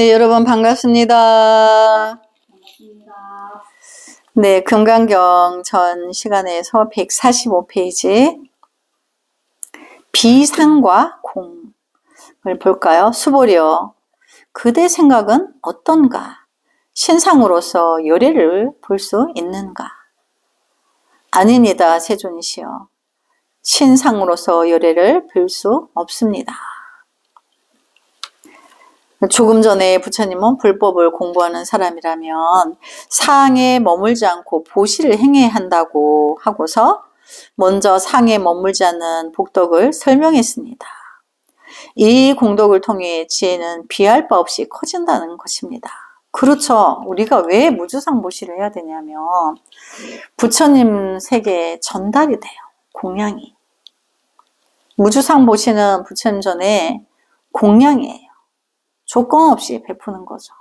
네, 여러분 반갑습니다. 네, 금강경 전 시간에서 145페이지 비상과 공을 볼까요? 수보려 그대 생각은 어떤가? 신상으로서 요래를 볼 수 있는가? 아닙니다, 세존이시여. 신상으로서 요래를 볼 수 없습니다. 조금 전에 부처님은 불법을 공부하는 사람이라면 상에 머물지 않고 보시를 행해야 한다고 하고서 먼저 상에 머물지 않는 복덕을 설명했습니다. 이 공덕을 통해 지혜는 비할 바 없이 커진다는 것입니다. 그렇죠. 우리가 왜 무주상보시를 해야 되냐면 부처님 세계에 전달이 돼요. 공양이. 무주상보시는 부처님 전에 공양이에요. 조건 없이 베푸는 거죠.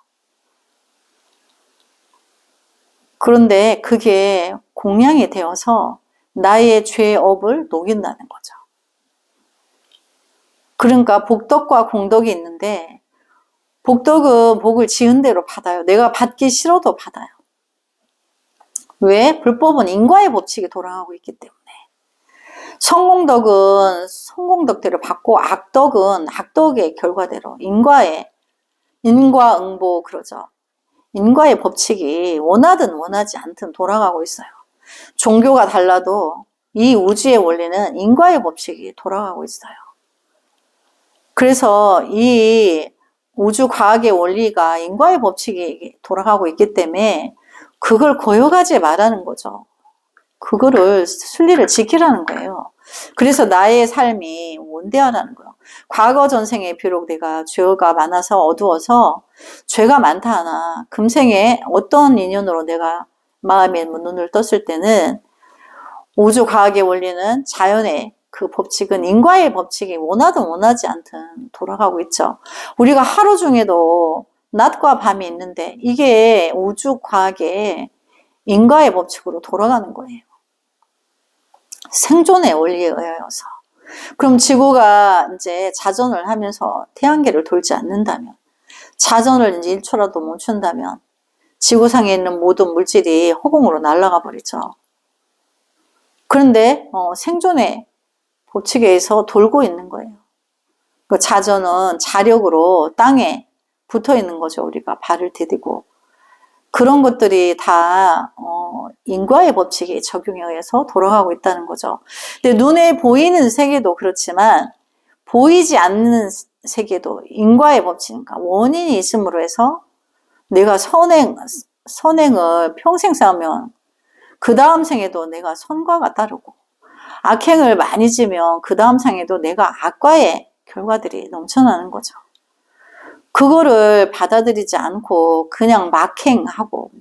그런데 그게 공양이 되어서 나의 죄업을 녹인다는 거죠. 그러니까 복덕과 공덕이 있는데 복덕은 복을 지은 대로 받아요. 내가 받기 싫어도 받아요. 왜? 불법은 인과의 법칙이 돌아가고 있기 때문에. 성공덕은 성공덕대로 받고 악덕은 악덕의 결과대로 인과응보 그러죠. 인과의 법칙이 원하든 원하지 않든 돌아가고 있어요. 종교가 달라도 이 우주의 원리는 인과의 법칙이 돌아가고 있어요. 그래서 이 우주 과학의 원리가 인과의 법칙이 돌아가고 있기 때문에 그걸 거역하지 말라는 거죠. 그거를 순리를 지키라는 거예요. 그래서 나의 삶이 원대하라는 거예요. 과거 전생에 비록 내가 죄가 많아서 어두워서 죄가 많다 하나 금생에 어떤 인연으로 내가 마음에 눈을 떴을 때는 우주 과학의 원리는 자연의 그 법칙은 인과의 법칙이 원하든 원하지 않든 돌아가고 있죠. 우리가 하루 중에도 낮과 밤이 있는데 이게 우주 과학의 인과의 법칙으로 돌아가는 거예요. 생존의 원리에 의하여서. 그럼 지구가 이제 자전을 하면서 태양계를 돌지 않는다면, 자전을 이제 1초라도 멈춘다면, 지구상에 있는 모든 물질이 허공으로 날아가 버리죠. 그런데 생존의 법칙에 의해서 돌고 있는 거예요. 그 자전은 자력으로 땅에 붙어 있는 거죠. 우리가 발을 디디고. 그런 것들이 다 인과의 법칙이 적용에 의해서 돌아가고 있다는 거죠. 근데 눈에 보이는 세계도 그렇지만 보이지 않는 세계도 인과의 법칙이니까 원인이 있음으로 해서 내가 선행을 평생 쌓으면 그 다음 생에도 내가 선과가 따르고 악행을 많이 지면 그 다음 생에도 내가 악과의 결과들이 넘쳐나는 거죠. 그거를 받아들이지 않고 그냥 막행하고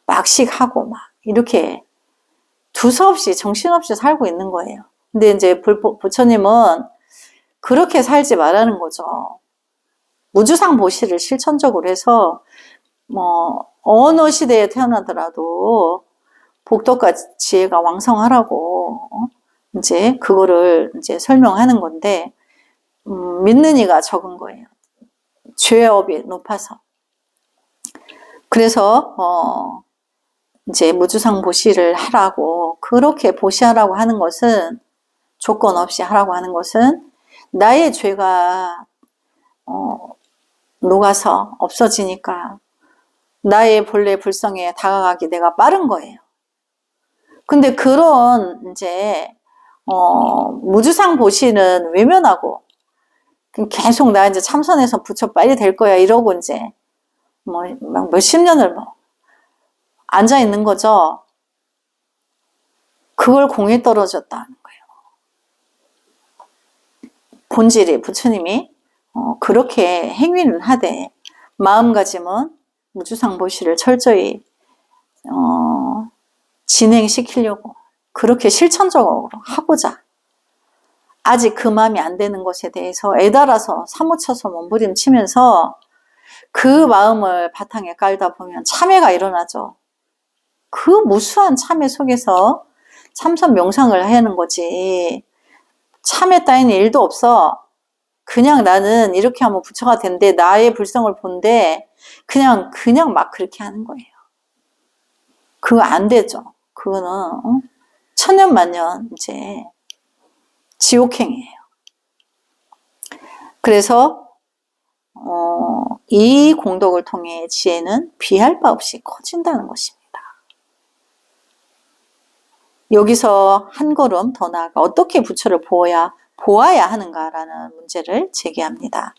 막식하고 막 이렇게 두서없이 정신없이 살고 있는 거예요. 근데 이제 부처님은 그렇게 살지 말라는 거죠. 우주상 보시를 실천적으로 해서 어느 시대에 태어나더라도 복덕과 지혜가 왕성하라고 이제 그거를 이제 설명하는 건데 믿는 이가 적은 거예요. 죄업이 높아서. 그래서 이제 무주상 보시를 하라고, 그렇게 보시하라고 하는 것은, 조건 없이 하라고 하는 것은 나의 죄가 녹아서 없어지니까 나의 본래 불성에 다가가기 내가 빠른 거예요. 근데 그런 이제 무주상 보시는 외면하고 계속 나 이제 참선해서 부처 빨리 될 거야 이러고 이제 몇십 년을 앉아 있는 거죠. 그걸 공에 떨어졌다는 거예요. 본질이 부처님이 그렇게 행위는 하되 마음가짐은 무주상보시를 철저히 진행시키려고 그렇게 실천적으로 하고자 아직 그 마음이 안 되는 것에 대해서 애달아서 사무쳐서 몸부림치면서 그 마음을 바탕에 깔다 보면 참회가 일어나죠. 그 무수한 참회 속에서 참선 명상을 하는 거지 참회 따위는 일도 없어. 그냥 나는 이렇게 하면 부처가 된대. 나의 불성을 본데 그냥 막 그렇게 하는 거예요. 그거 안 되죠. 그거는 천년만년 이제 지옥행이에요. 그래서 이 공덕을 통해 지혜는 비할 바 없이 커진다는 것입니다. 여기서 한 걸음 더 나아가 어떻게 부처를 보아야 하는가라는 문제를 제기합니다.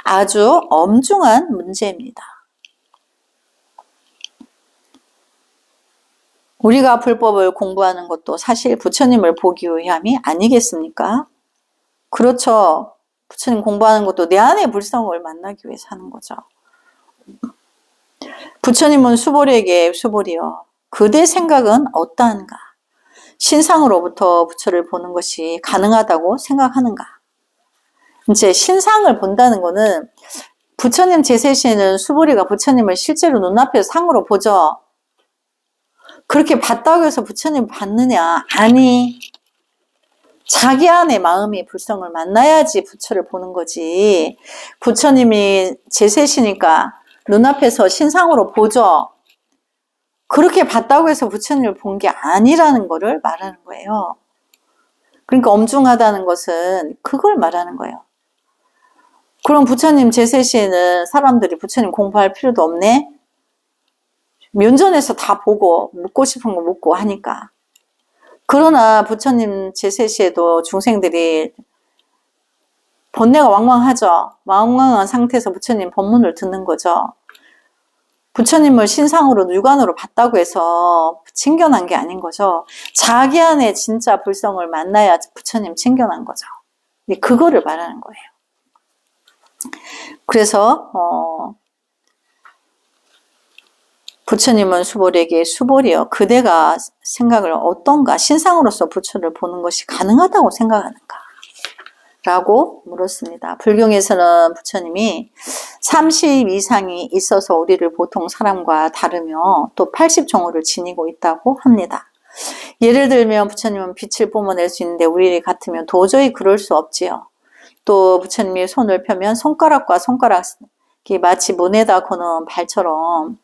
아주 엄중한 문제입니다. 우리가 불법을 공부하는 것도 사실 부처님을 보기 위함이 아니겠습니까? 그렇죠. 부처님 공부하는 것도 내 안의 불성을 만나기 위해서 하는 거죠. 부처님은 수보리에게 수보리여 그대 생각은 어떠한가? 신상으로부터 부처를 보는 것이 가능하다고 생각하는가? 이제 신상을 본다는 거는 부처님 제세시에는 수보리가 부처님을 실제로 눈앞에서 상으로 보죠. 그렇게 봤다고 해서 부처님 봤느냐? 아니. 자기 안의 마음이 불성을 만나야지 부처를 보는 거지. 부처님이 제세시니까 눈앞에서 신상으로 보죠. 그렇게 봤다고 해서 부처님을 본 게 아니라는 거를 말하는 거예요. 그러니까 엄중하다는 것은 그걸 말하는 거예요. 그럼 부처님 제세시에는 사람들이 부처님 공부할 필요도 없네? 면전에서 다 보고 묻고 싶은 거 묻고 하니까. 그러나 부처님 제세시에도 중생들이 번뇌가 왕왕하죠. 왕왕한 상태에서 부처님 법문을 듣는 거죠. 부처님을 신상으로 육안으로 봤다고 해서 친견한 게 아닌 거죠. 자기 안에 진짜 불성을 만나야 부처님 친견한 거죠. 그거를 말하는 거예요. 그래서 부처님은 수보리에게 수보리여 그대가 생각을 어떤가? 신상으로서 부처를 보는 것이 가능하다고 생각하는가? 라고 물었습니다. 불경에서는 부처님이 30 이상이 있어서 우리를 보통 사람과 다르며 또 80종호를 지니고 있다고 합니다. 예를 들면 부처님은 빛을 뿜어낼 수 있는데 우리 같으면 도저히 그럴 수 없지요. 또 부처님이 손을 펴면 손가락과 손가락이 마치 문에다 거는 발처럼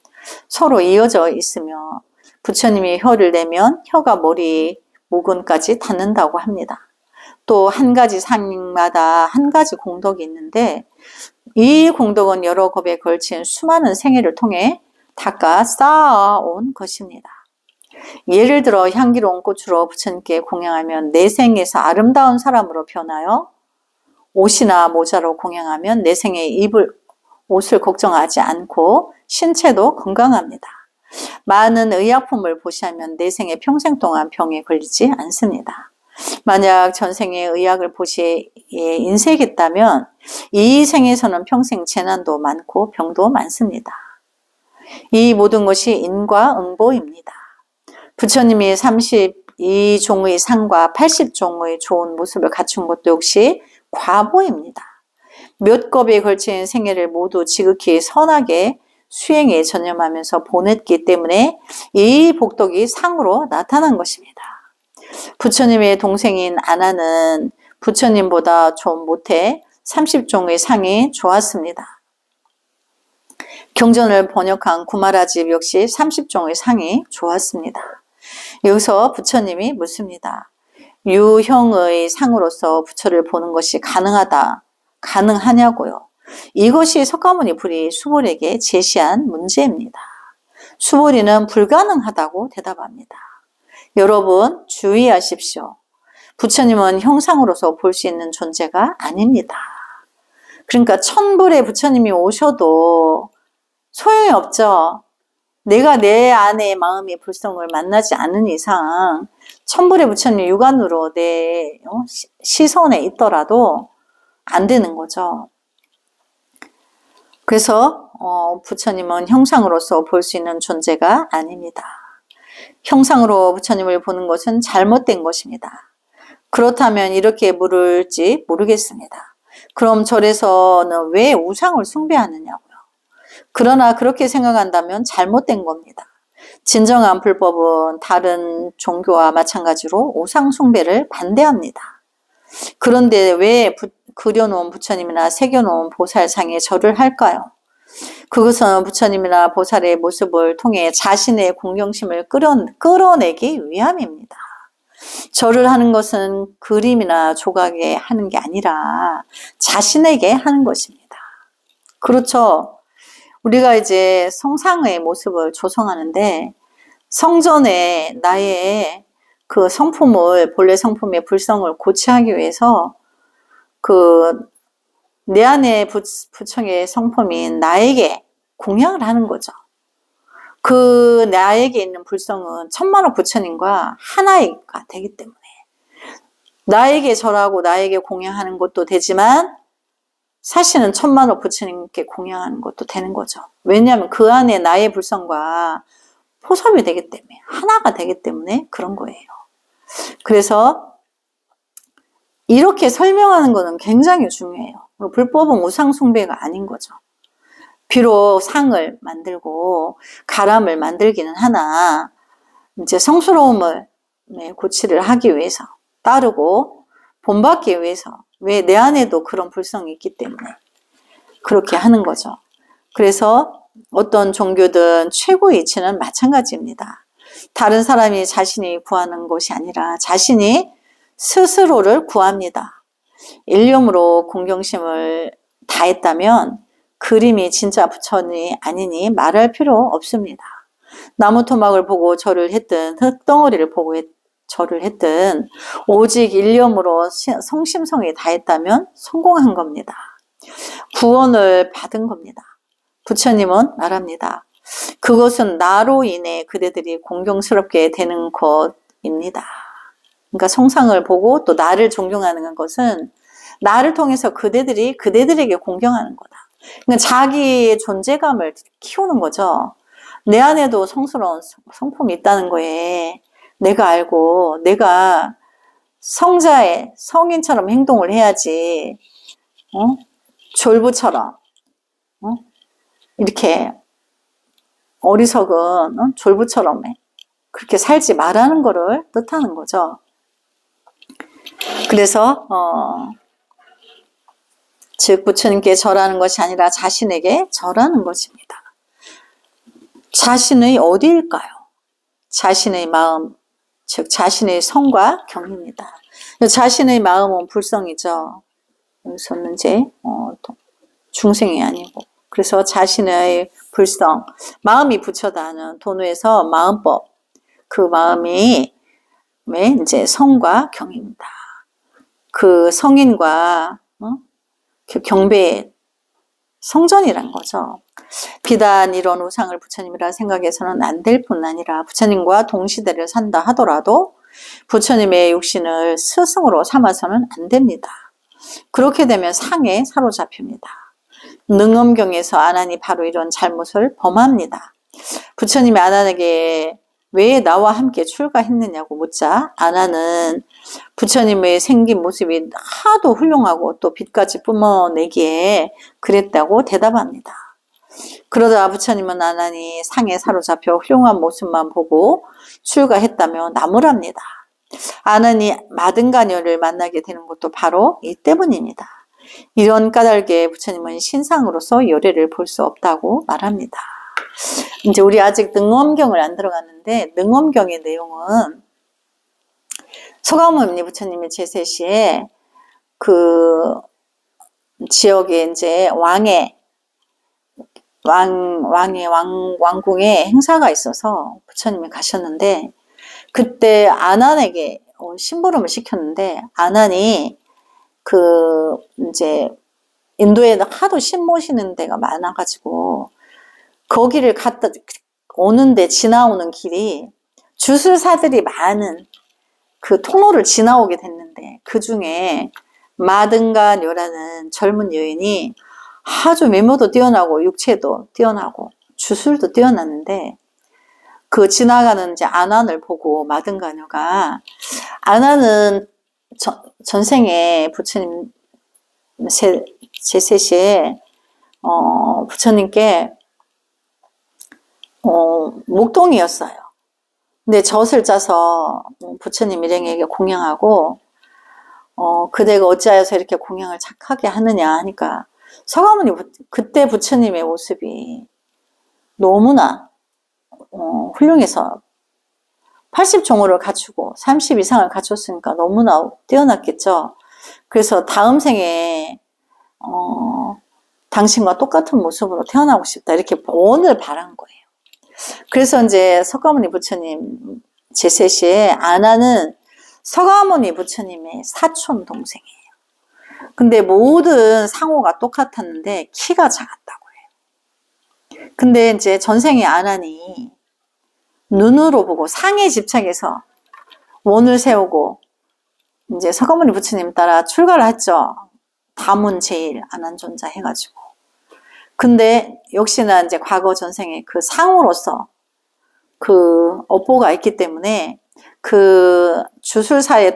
서로 이어져 있으며 부처님이 혀를 내면 혀가 머리 목근까지 닿는다고 합니다. 또 한 가지 상마다 한 가지 공덕이 있는데 이 공덕은 여러 겁에 걸친 수많은 생애를 통해 닦아 쌓아온 것입니다. 예를 들어 향기로운 꽃으로 부처님께 공양하면 내 생에서 아름다운 사람으로 변하여 옷이나 모자로 공양하면 내 생에 입을 옷을 걱정하지 않고 신체도 건강합니다. 많은 의약품을 보시하면 내 생에 평생 동안 병에 걸리지 않습니다. 만약 전생에 의학을 보시에 인색했다면 이 생에서는 평생 재난도 많고 병도 많습니다. 이 모든 것이 인과응보입니다. 부처님이 32종의 상과 80종의 좋은 모습을 갖춘 것도 역시 과보입니다. 몇 겁에 걸친 생애를 모두 지극히 선하게 수행에 전념하면서 보냈기 때문에 이 복덕이 상으로 나타난 것입니다. 부처님의 동생인 아나는 부처님보다 좀 못해 30종의 상이 좋았습니다. 경전을 번역한 구마라집 역시 30종의 상이 좋았습니다. 여기서 부처님이 묻습니다. 유형의 상으로서 부처를 보는 것이 가능하냐고요. 이것이 석가모니 불이 수보리에게 제시한 문제입니다. 수보리는 불가능하다고 대답합니다. 여러분 주의하십시오. 부처님은 형상으로서 볼 수 있는 존재가 아닙니다. 그러니까 천불에 부처님이 오셔도 소용이 없죠. 내가 내 안의 마음의 불성을 만나지 않는 이상 천불의 부처님이 육안으로 내 시선에 있더라도 안 되는 거죠. 그래서 부처님은 형상으로서 볼 수 있는 존재가 아닙니다. 형상으로 부처님을 보는 것은 잘못된 것입니다. 그렇다면 이렇게 물을지 모르겠습니다. 그럼 절에서는 왜 우상을 숭배하느냐고요. 그러나 그렇게 생각한다면 잘못된 겁니다. 진정한 불법은 다른 종교와 마찬가지로 우상 숭배를 반대합니다. 그런데 왜 그려놓은 부처님이나 새겨놓은 보살상에 절을 할까요? 그것은 부처님이나 보살의 모습을 통해 자신의 공경심을 끌어내기 위함입니다. 절을 하는 것은 그림이나 조각에 하는 게 아니라 자신에게 하는 것입니다. 그렇죠. 우리가 이제 성상의 모습을 조성하는데 성전에 나의 그 성품을, 본래 성품의 불성을 고치하기 위해서 내 안에 부처의 성품인 나에게 공양을 하는 거죠. 그 나에게 있는 불성은 천만억 부처님과 하나가 되기 때문에 나에게 절하고 나에게 공양하는 것도 되지만 사실은 천만억 부처님께 공양하는 것도 되는 거죠. 왜냐하면 그 안에 나의 불성과 포섭이 되기 때문에, 하나가 되기 때문에 그런 거예요. 그래서 이렇게 설명하는 것은 굉장히 중요해요. 불법은 우상 숭배가 아닌 거죠. 비록 상을 만들고 가람을 만들기는 하나 이제 성스러움을 고치를 하기 위해서 따르고 본받기 위해서, 왜 내 안에도 그런 불성이 있기 때문에 그렇게 하는 거죠. 그래서 어떤 종교든 최고의 이치는 마찬가지입니다. 다른 사람이 자신이 구하는 것이 아니라 자신이 스스로를 구합니다. 일념으로 공경심을 다했다면 그림이 진짜 부처니 아니니 말할 필요 없습니다. 나무 토막을 보고 절을 했든 흙덩어리를 보고 절을 했든 오직 일념으로 성심성이 다했다면 성공한 겁니다. 구원을 받은 겁니다. 부처님은 말합니다. 그것은 나로 인해 그대들이 공경스럽게 되는 것입니다. 그러니까 성상을 보고 또 나를 존경하는 것은 나를 통해서 그대들에게 공경하는 거다. 그러니까 자기의 존재감을 키우는 거죠. 내 안에도 성스러운 성품이 있다는 거에 내가 알고 내가 성자의 성인처럼 행동을 해야지, 졸부처럼, 이렇게 어리석은 졸부처럼 그렇게 살지 말라는 거를 뜻하는 거죠. 그래서 즉 부처님께 절하는 것이 아니라 자신에게 절하는 것입니다. 자신의 어디일까요? 자신의 마음, 즉 자신의 성과 경입니다. 자신의 마음은 불성이죠. 여기서는 이제 중생이 아니고, 그래서 자신의 불성, 마음이 부처다는 도노에서 마음법, 그 마음이 이제 성과 경입니다. 그 성인과 그 경배의 성전이란 거죠. 비단 이런 우상을 부처님이라 생각해서는 안 될 뿐 아니라 부처님과 동시대를 산다 하더라도 부처님의 육신을 스승으로 삼아서는 안 됩니다. 그렇게 되면 상에 사로잡힙니다. 능엄경에서 아난이 바로 이런 잘못을 범합니다. 부처님이 아난에게 왜 나와 함께 출가했느냐고 묻자 아난은 부처님의 생긴 모습이 하도 훌륭하고 또 빛까지 뿜어내기에 그랬다고 대답합니다. 그러다 부처님은 아난이 상에 사로잡혀 훌륭한 모습만 보고 출가했다며 나무랍니다. 아난이 마등가녀를 만나게 되는 것도 바로 이 때문입니다. 이런 까닭에 부처님은 신상으로서 요래를 볼 수 없다고 말합니다. 이제 우리 아직 능엄경을 안 들어갔는데 능엄경의 내용은 소가모니 부처님의 제세시에 그 지역에 이제 왕궁에 행사가 있어서 부처님이 가셨는데 그때 아난에게 심부름을 시켰는데 아난이 그 이제 인도에 하도 신 모시는 데가 많아가지고 거기를 갔다 오는데 지나오는 길이 주술사들이 많은 그 통로를 지나오게 됐는데 그 중에 마등가녀라는 젊은 여인이 아주 외모도 뛰어나고 육체도 뛰어나고 주술도 뛰어났는데 그 지나가는 이제 아난을 보고 마등가녀가 아난은 전생에 부처님 제세시에 부처님께 목동이었어요. 근데 젖을 짜서 부처님 일행에게 공양하고 그대가 어찌하여서 이렇게 공양을 착하게 하느냐 하니까 서가모니 그때 부처님의 모습이 너무나 훌륭해서 80종호를 갖추고 30 이상을 갖췄으니까 너무나 뛰어났겠죠. 그래서 다음 생에 당신과 똑같은 모습으로 태어나고 싶다 이렇게 원을 바란 거예요. 그래서 이제 석가모니 부처님 제세시에 아나는 석가모니 부처님의 사촌 동생이에요. 근데 모든 상호가 똑같았는데 키가 작았다고 해요. 근데 이제 전생에 아나니 눈으로 보고 상에 집착해서 원을 세우고 이제 석가모니 부처님 따라 출가를 했죠. 다문 제일 안한존자 해가지고. 근데 역시나 이제 과거 전생에 그 상으로서 그 업보가 있기 때문에 그 주술사의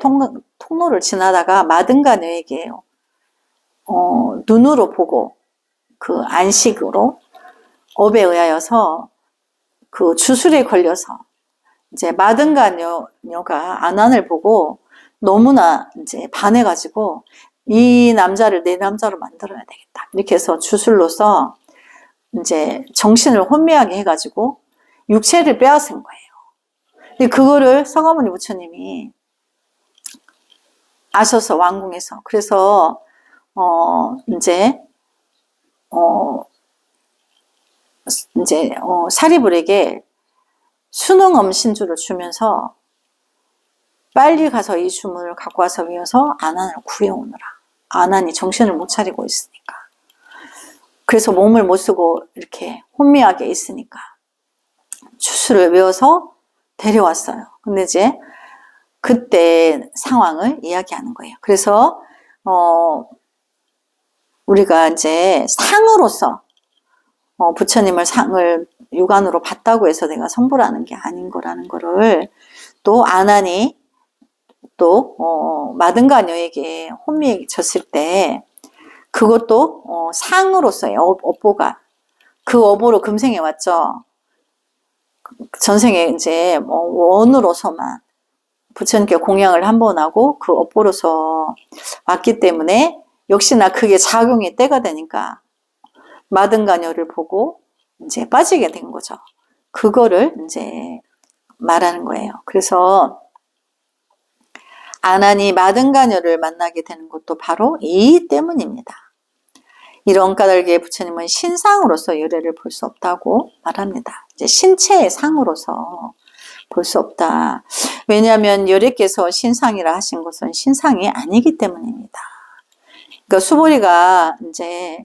통로를 지나다가 마등가녀에게 눈으로 보고 그 안식으로 업에 의하여서 그 주술에 걸려서 이제 마등가녀가 안한을 보고 너무나 이제 반해가지고 이 남자를 내 남자로 만들어야 되겠다. 이렇게 해서 주술로서 이제 정신을 혼미하게 해가지고 육체를 빼앗은 거예요. 근데 그거를 석가모니 부처님이 아셔서 왕궁에서 그래서 사리불에게 수능엄 신주를 주면서 빨리 가서 이 주문을 갖고 와서 외워서 안한을 구해오느라. 안한이 정신을 못 차리고 있으니까. 그래서 몸을 못 쓰고 이렇게 혼미하게 있으니까 주술을 외워서 데려왔어요. 근데 이제 그때 상황을 이야기하는 거예요. 그래서 우리가 이제 상으로서 부처님을 상을 육안으로 봤다고 해서 내가 성불하는 게 아닌 거라는 거를 또 안한이 또 마등가녀에게 혼미해졌을 때 그것도 상으로서의 업보가 그 업보로 금생에 왔죠. 전생에 이제 원으로서만 부처님께 공양을 한 번 하고 그 업보로서 왔기 때문에 역시나 그게 작용의 때가 되니까 마등가녀를 보고 이제 빠지게 된 거죠. 그거를 이제 말하는 거예요. 그래서 안한이 마등가녀를 만나게 되는 것도 바로 이 때문입니다. 이런 까닭에 부처님은 신상으로서 열애를 볼 수 없다고 말합니다. 이제 신체의 상으로서 볼 수 없다. 왜냐하면 열애께서 신상이라 하신 것은 신상이 아니기 때문입니다. 그러니까 수보리가 이제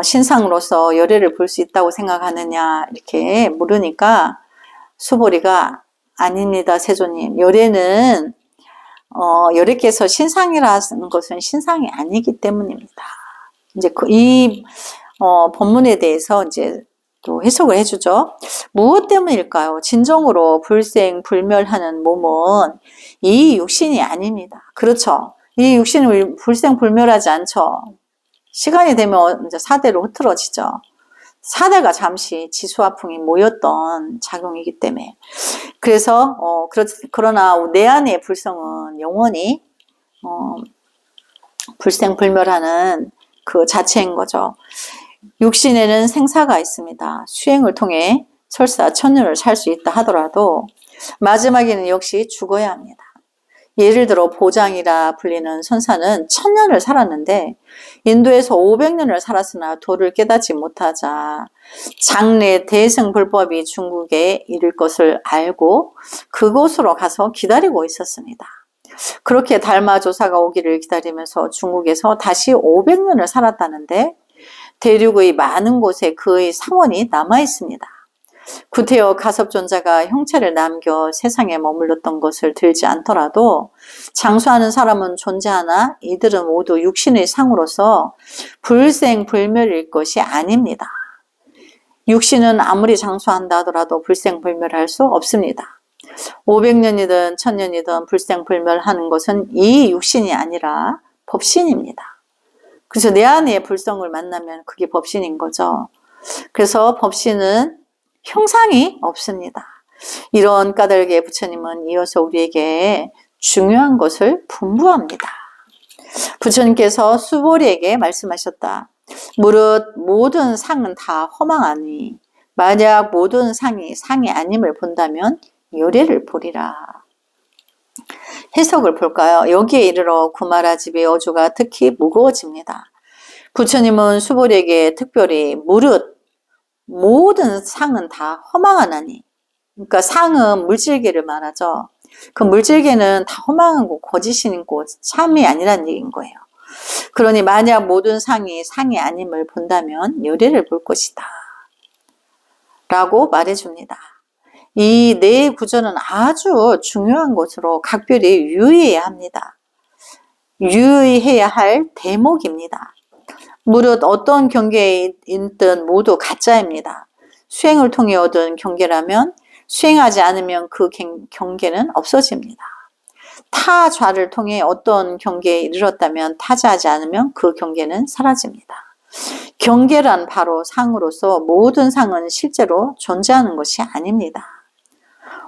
신상으로서 열애를 볼 수 있다고 생각하느냐 이렇게 물으니까 수보리가 아닙니다, 세존님. 열애는 열애께서 신상이라 하는 것은 신상이 아니기 때문입니다. 이제 이 본문에 대해서 이제 또 해석을 해주죠. 무엇 때문일까요? 진정으로 불생불멸하는 몸은 이 육신이 아닙니다. 그렇죠. 이 육신은 불생불멸하지 않죠. 시간이 되면 이제 사대로 흐트러지죠. 사대가 잠시 지수화풍이 모였던 작용이기 때문에. 그래서 그러나 내 안의 불성은 영원히 불생불멸하는 그 자체인 거죠. 육신에는 생사가 있습니다. 수행을 통해 설사 천년을 살 수 있다 하더라도 마지막에는 역시 죽어야 합니다. 예를 들어 보장이라 불리는 선사는 1000년을 살았는데 인도에서 500년을 살았으나 도를 깨닫지 못하자 장래 대승불법이 중국에 이를 것을 알고 그곳으로 가서 기다리고 있었습니다. 그렇게 달마조사가 오기를 기다리면서 중국에서 다시 500년을 살았다는데 대륙의 많은 곳에 그의 사원이 남아 있습니다. 구태여 가섭존자가 형체를 남겨 세상에 머물렀던 것을 들지 않더라도 장수하는 사람은 존재하나 이들은 모두 육신의 상으로서 불생불멸일 것이 아닙니다. 육신은 아무리 장수한다 하더라도 불생불멸할 수 없습니다. 500년이든 1000년이든 불생불멸하는 것은 이 육신이 아니라 법신입니다. 그래서 내 안의 불성을 만나면 그게 법신인 거죠. 그래서 법신은 형상이 없습니다. 이런 까닭에 부처님은 이어서 우리에게 중요한 것을 분부합니다. 부처님께서 수보리에게 말씀하셨다. 무릇 모든 상은 다 허망하니 만약 모든 상이 상이 아님을 본다면 요래를 보리라. 해석을 볼까요? 여기에 이르러 구마라집의 어조가 특히 무거워집니다. 부처님은 수보리에게 특별히 무릇 모든 상은 다 허망하나니, 그러니까 상은 물질계를 말하죠. 그 물질계는 다 허망하고 거짓이고 참이 아니라는 얘기인 거예요. 그러니 만약 모든 상이 상이 아님을 본다면 요래를 볼 것이다 라고 말해줍니다. 이 네 구절은 아주 중요한 것으로 각별히 유의해야 합니다. 유의해야 할 대목입니다. 무릇 어떤 경계에 있든 모두 가짜입니다. 수행을 통해 얻은 경계라면 수행하지 않으면 그 경계는 없어집니다. 타좌를 통해 어떤 경계에 이르렀다면 타자하지 않으면 그 경계는 사라집니다. 경계란 바로 상으로서 모든 상은 실제로 존재하는 것이 아닙니다.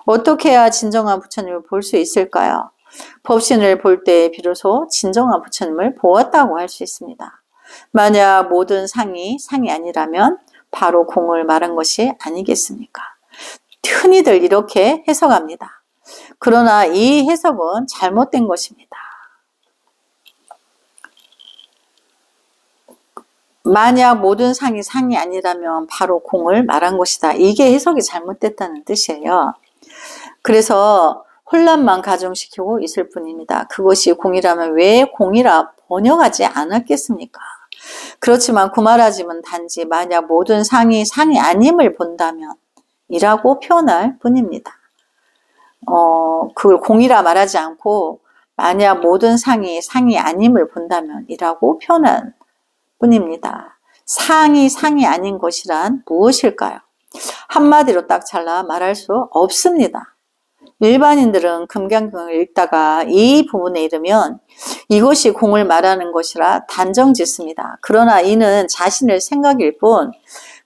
어떻게 해야 진정한 부처님을 볼 수 있을까요? 법신을 볼 때 비로소 진정한 부처님을 보았다고 할 수 있습니다. 만약 모든 상이 상이 아니라면 바로 공을 말한 것이 아니겠습니까? 흔히들 이렇게 해석합니다. 그러나 이 해석은 잘못된 것입니다. 만약 모든 상이 상이 아니라면 바로 공을 말한 것이다. 이게 해석이 잘못됐다는 뜻이에요. 그래서 혼란만 가중시키고 있을 뿐입니다. 그것이 공이라면 왜 공이라 번역하지 않았겠습니까? 그렇지만 구마라집은 단지 만약 모든 상이 상이 아님을 본다면 이라고 표현할 뿐입니다. 그걸 공이라 말하지 않고 만약 모든 상이 상이 아님을 본다면 이라고 표현한 뿐입니다. 상이 상이 아닌 것이란 무엇일까요? 한마디로 딱 잘라 말할 수 없습니다. 일반인들은 금강경을 읽다가 이 부분에 이르면 이것이 공을 말하는 것이라 단정 짓습니다. 그러나 이는 자신의 생각일 뿐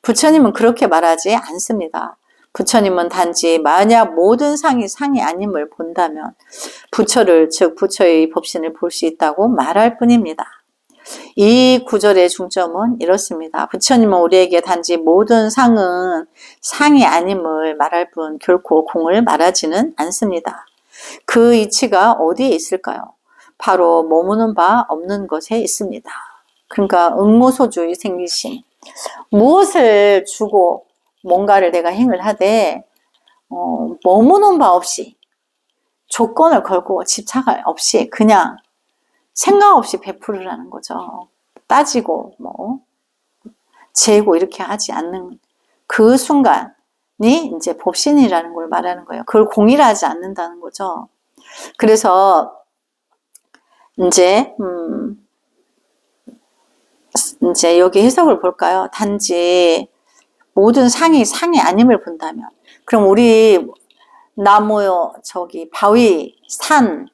부처님은 그렇게 말하지 않습니다. 부처님은 단지 만약 모든 상이 상이 아님을 본다면 부처를 즉 부처의 법신을 볼 수 있다고 말할 뿐입니다. 이 구절의 중점은 이렇습니다. 부처님은 우리에게 단지 모든 상은 상이 아님을 말할 뿐 결코 공을 말하지는 않습니다. 그 이치가 어디에 있을까요? 바로 머무는 바 없는 것에 있습니다. 그러니까 응모소주의 생기심. 무엇을 주고 뭔가를 내가 행을 하되 머무는 바 없이 조건을 걸고 집착 없이 그냥 생각 없이 베풀으라는 거죠. 따지고 재고 이렇게 하지 않는 그 순간이 이제 법신이라는 걸 말하는 거예요. 그걸 공이라 하지 않는다는 거죠. 그래서 이제 여기 해석을 볼까요? 단지 모든 상이 상이 아님을 본다면 그럼 우리 나무, 바위, 산,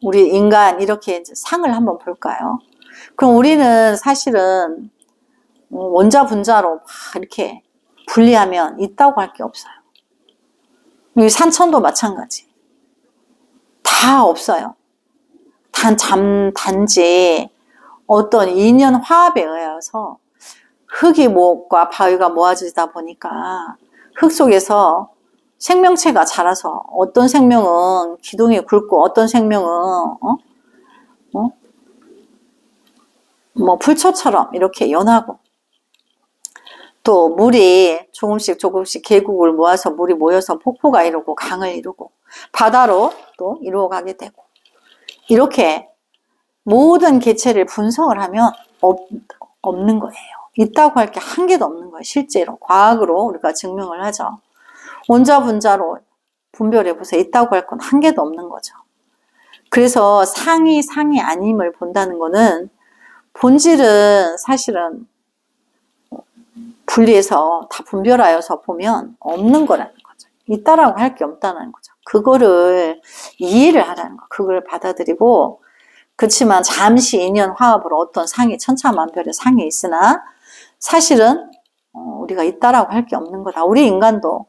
우리 인간 이렇게 상을 한번 볼까요? 그럼 우리는 사실은 원자 분자로 막 이렇게 분리하면 있다고 할 게 없어요. 이 산천도 마찬가지. 다 없어요. 단지 어떤 인연 화합에 의해서 흙이 과 바위가 모아지다 보니까 흙 속에서 생명체가 자라서 어떤 생명은 기둥이 굵고 어떤 생명은 풀초처럼 이렇게 연하고 또 물이 조금씩 계곡을 모아서 물이 모여서 폭포가 이루고 강을 이루고 바다로 또 이루어가게 되고 이렇게 모든 개체를 분석을 하면 없는 거예요. 있다고 할 게 한 개도 없는 거예요. 실제로 과학으로 우리가 증명을 하죠. 원자 분자로 분별해 보세요. 있다고 할 건 한 개도 없는 거죠. 그래서 상이 아님을 본다는 거는 본질은 사실은 분리해서 다 분별하여서 보면 없는 거라는 거죠. 있다라고 할 게 없다는 거죠. 그거를 이해를 하라는 거. 그걸 받아들이고 그렇지만 잠시 인연 화합으로 어떤 상이 천차만별의 상이 있으나 사실은 우리가 있다라고 할 게 없는 거다. 우리 인간도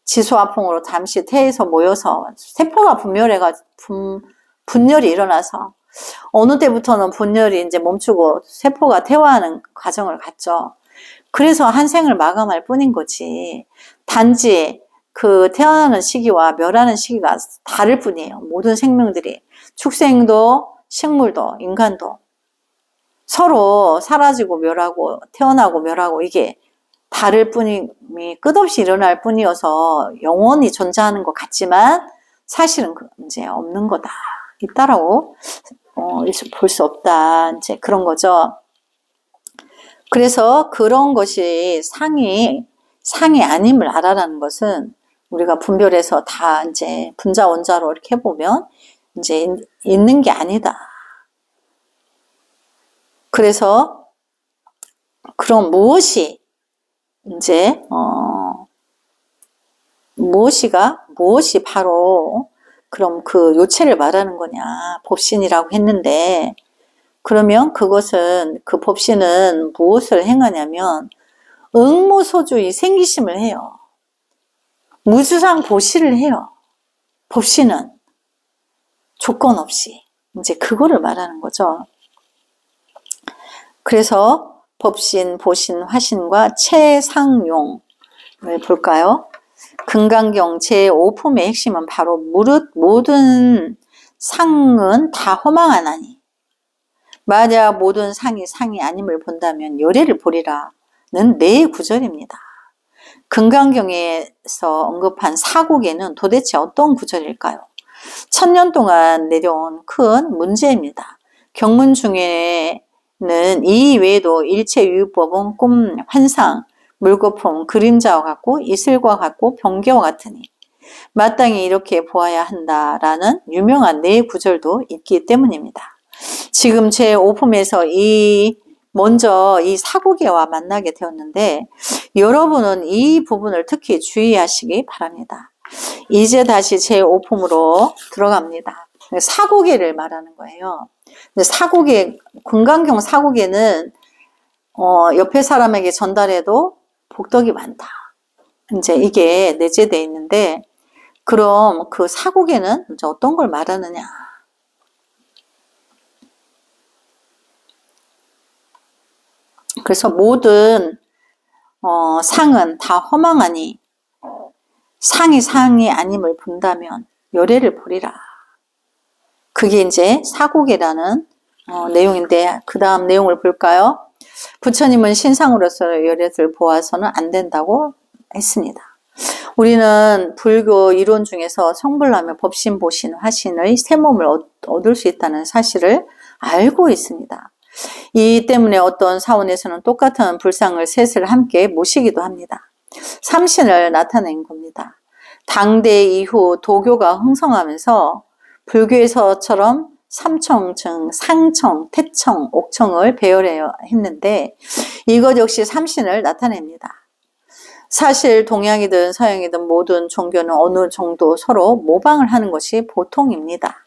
지수화풍으로 잠시 태에서 모여서 세포가 분열이 일어나서 어느 때부터는 분열이 이제 멈추고 세포가 퇴화하는 과정을 갖죠. 그래서 한 생을 마감할 뿐인 거지. 단지 그 태어나는 시기와 멸하는 시기가 다를 뿐이에요. 모든 생명들이. 축생도, 식물도, 인간도. 서로 사라지고 멸하고 태어나고 멸하고 이게 다를 뿐이 끝없이 일어날 뿐이어서 영원히 존재하는 것 같지만 사실은 이제 없는 거다. 있다라고 볼 수 없다. 이제 그런 거죠. 그래서 그런 것이 상이 아님을 알아라는 것은 우리가 분별해서 다 이제 분자 원자로 이렇게 해보면 이제 있는 게 아니다. 그래서 그럼 무엇이 이제 무엇이 바로 그럼 그 요체를 말하는 거냐 법신이라고 했는데 그러면 그것은 그 법신은 무엇을 행하냐면 응무소주의 생기심을 해요. 무주상 보시를 해요. 법신은 조건 없이 이제 그거를 말하는 거죠. 그래서 법신, 보신, 화신과 최상용을 볼까요? 금강경 제5품의 핵심은 바로 무릇 모든 상은 다 허망하나니 만약 모든 상이 아님을 본다면 열애를 보리라는 네 구절입니다. 금강경에서 언급한 사국에는 도대체 어떤 구절일까요? 1000년 동안 내려온 큰 문제입니다. 경문 중에는 이 외에도 일체 유유법은 꿈, 환상, 물거품, 그림자와 같고 이슬과 같고 번개와 같으니 마땅히 이렇게 보아야 한다라는 유명한 네 구절도 있기 때문입니다. 지금 제5품에서 먼저 이 사국에와 만나게 되었는데 여러분은 이 부분을 특히 주의하시기 바랍니다. 이제 다시 제5품으로 들어갑니다. 사국에를 말하는 거예요. 사국에, 금강경 사국에는 옆에 사람에게 전달해도 복덕이 많다. 이제 이게 내재되어 있는데 그럼 그 사국에는 이제 어떤 걸 말하느냐? 그래서 모든 상은 다 허망하니 상이 아님을 본다면 열애를 보리라. 그게 이제 사국이라는 내용인데 그 다음 내용을 볼까요? 부처님은 신상으로서 열애를 보아서는 안 된다고 했습니다. 우리는 불교 이론 중에서 성불하면 법신, 보신, 화신의 세 몸을 얻을 수 있다는 사실을 알고 있습니다. 이 때문에 어떤 사원에서는 똑같은 불상을 셋을 함께 모시기도 합니다. 삼신을 나타낸 겁니다. 당대 이후 도교가 흥성하면서 불교에서처럼 삼청증, 상청, 태청, 옥청을 배열해야 했는데 이것 역시 삼신을 나타냅니다. 사실 동양이든 서양이든 모든 종교는 어느 정도 서로 모방을 하는 것이 보통입니다.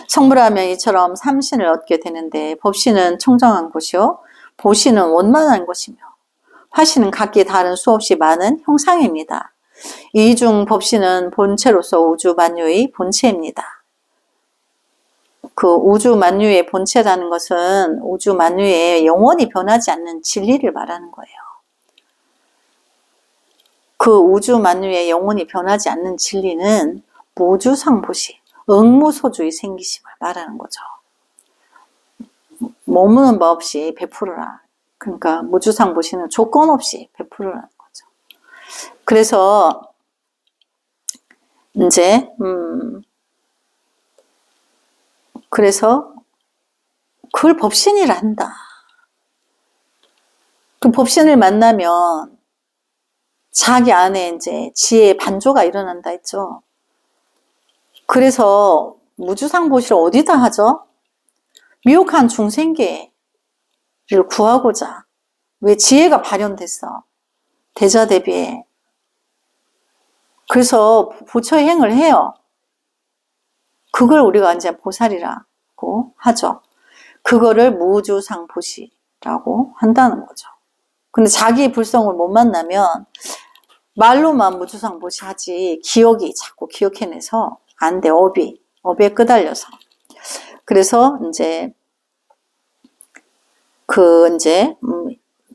성불하면 이처럼 삼신을 얻게 되는데 법신은 청정한 것이요 보신은 원만한 것이며 화신은 각기 다른 수없이 많은 형상입니다. 이 중 법신은 본체로서 우주 만유의 본체입니다. 그 우주 만유의 본체라는 것은 우주 만유에 영원히 변하지 않는 진리를 말하는 거예요. 그 우주 만유에 영원히 변하지 않는 진리는 무주상보시, 응무소주의 생기심을 말하는 거죠. 머무는 바 없이 베풀어라. 그러니까 무주상보시는 조건 없이 베풀어라는 거죠. 그래서 이제 그래서 그걸 법신이라 한다. 그 법신을 만나면 자기 안에 이제 지혜의 반조가 일어난다 했죠. 그래서 무주상보시를 어디다 하죠? 미혹한 중생계를 구하고자. 왜 지혜가 발현됐어? 대자대비에. 그래서 부처의 행을 해요. 그걸 우리가 이제 보살이라고 하죠. 그거를 무주상보시라고 한다는 거죠. 근데 자기 불성을 못 만나면 말로만 무주상보시 하지 기억이 자꾸 기억해내서 안 돼. 업에 끄달려서. 그래서 이제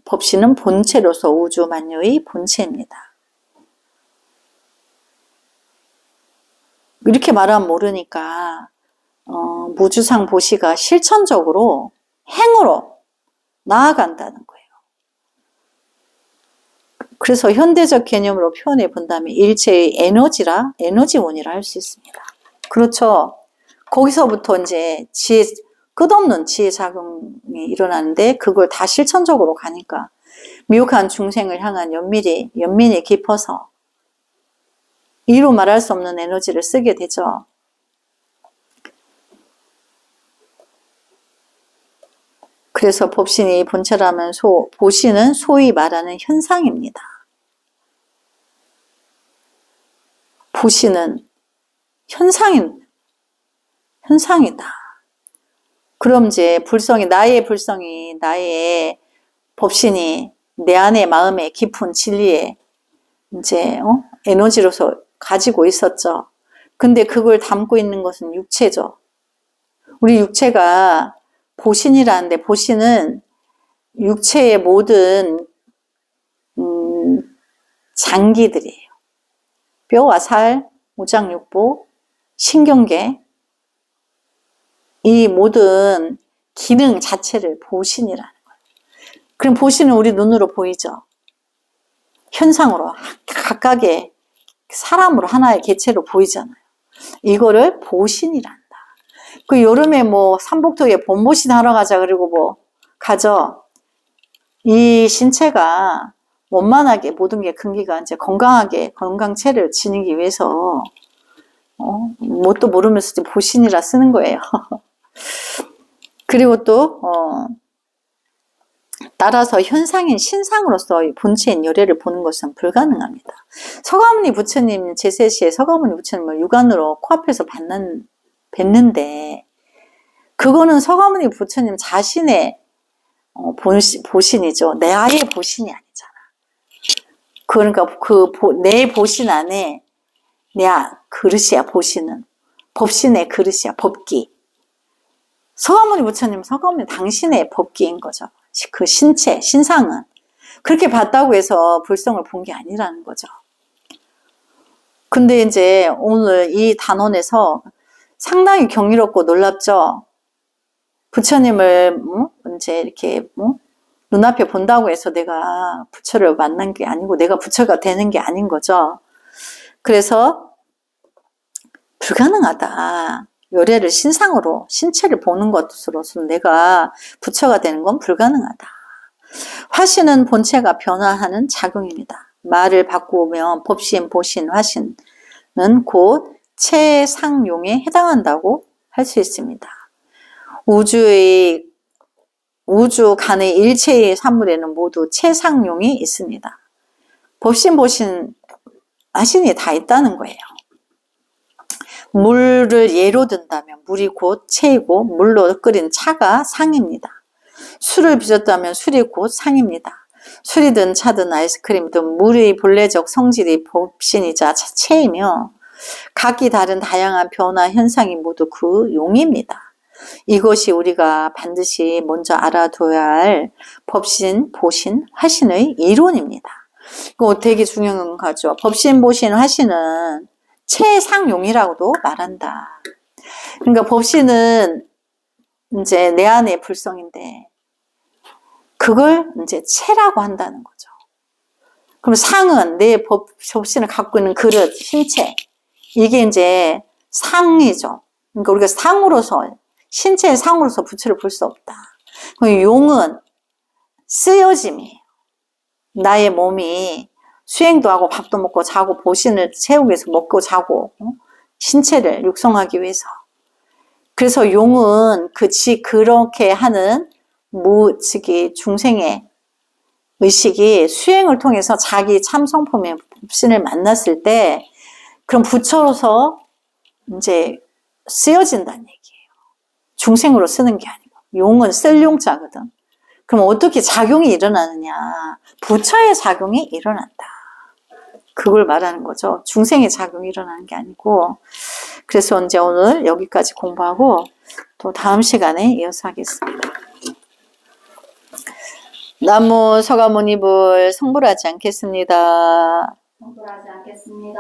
법신은 본체로서 우주 만유의 본체입니다. 이렇게 말하면 모르니까 무주상 보시가 실천적으로 행으로 나아간다는 거예요. 그래서 현대적 개념으로 표현해 본다면 일체의 에너지원이라 할 수 있습니다. 그렇죠. 거기서부터 이제 끝없는 지혜 작용이 일어나는데 그걸 다 실천적으로 가니까 미혹한 중생을 향한 연민이 깊어서 이로 말할 수 없는 에너지를 쓰게 되죠. 그래서 법신이 본체라면 보신은 소위 말하는 현상입니다. 보신은 현상이다. 그럼 이제 나의 법신이 내 안의 마음의 깊은 진리에 이제 에너지로서 가지고 있었죠. 근데 그걸 담고 있는 것은 육체죠. 우리 육체가 보신이라는데 보신은 육체의 모든 장기들이에요. 뼈와 살, 오장육부, 신경계 이 모든 기능 자체를 보신이라는 거예요. 그럼 보신은 우리 눈으로 보이죠. 현상으로 각각의 사람으로 하나의 개체로 보이잖아요. 이거를 보신이란다. 그 여름에 삼복도에 봄보신 하러 가자 그리고 가죠. 이 신체가 원만하게 모든 게 근기가 이제 건강체를 지니기 위해서 뭣도 모르면서 보신이라 쓰는 거예요. 그리고 또 따라서 현상인 신상으로서 본체인 열애를 보는 것은 불가능합니다. 서가모니 부처님 제세시에 서가모니 부처님을 육안으로 코앞에서 뵀는데 그거는 서가모니 부처님 자신의 보신이죠. 내 아의 보신이 아니잖아. 그러니까 내 보신 안에 내 그릇이야. 보신은 법신의 그릇이야. 법기. 서가모니 부처님, 서가모니 당신의 법기인 거죠. 그 신체, 신상은 그렇게 봤다고 해서 불성을 본 게 아니라는 거죠. 근데 이제 오늘 이 단원에서 상당히 경이롭고 놀랍죠. 부처님을 이제 이렇게 눈앞에 본다고 해서 내가 부처를 만난 게 아니고 내가 부처가 되는 게 아닌 거죠. 그래서 불가능하다. 열애를 신상으로 신체를 보는 것으로서 내가 부처가 되는 건 불가능하다. 화신은 본체가 변화하는 작용입니다. 말을 바꾸면 법신, 보신, 화신은 곧 체상용에 해당한다고 할 수 있습니다. 우주 간의 일체의 산물에는 모두 체상용이 있습니다. 법신, 보신, 화신이 다 있다는 거예요. 물을 예로 든다면 물이 곧 체이고 물로 끓인 차가 상입니다. 술을 빚었다면 술이 곧 상입니다. 술이든 차든 아이스크림이든 물의 본래적 성질이 법신이자 체이며 각기 다른 다양한 변화 현상이 모두 그 용입니다. 이것이 우리가 반드시 먼저 알아둬야 할 법신, 보신, 화신의 이론입니다. 이거 되게 중요한 거죠. 법신, 보신, 화신은 체상용이라고도 말한다. 그러니까 법신은 이제 내 안의 불성인데 그걸 이제 체라고 한다는 거죠. 그럼 상은 내 법신을 갖고 있는 그릇, 신체 이게 이제 상이죠. 그러니까 우리가 상으로서 신체의 상으로서 부처를 볼 수 없다. 그럼 용은 쓰여짐이에요. 나의 몸이 수행도 하고 밥도 먹고 자고 보신을 채우기 위해서 먹고 자고 신체를 육성하기 위해서. 그래서 용은 그렇게 하는 중생의 의식이 수행을 통해서 자기 참성품의 법신을 만났을 때 그럼 부처로서 이제 쓰여진다는 얘기예요. 중생으로 쓰는 게 아니고 용은 쓸 용자거든. 그럼 어떻게 작용이 일어나느냐? 부처의 작용이 일어난다. 그걸 말하는 거죠. 중생의 작용이 일어나는 게 아니고. 그래서 이제 오늘 여기까지 공부하고 또 다음 시간에 이어서 하겠습니다. 나무 서가모니불 성불하지 않겠습니다. 성불하지 않겠습니다.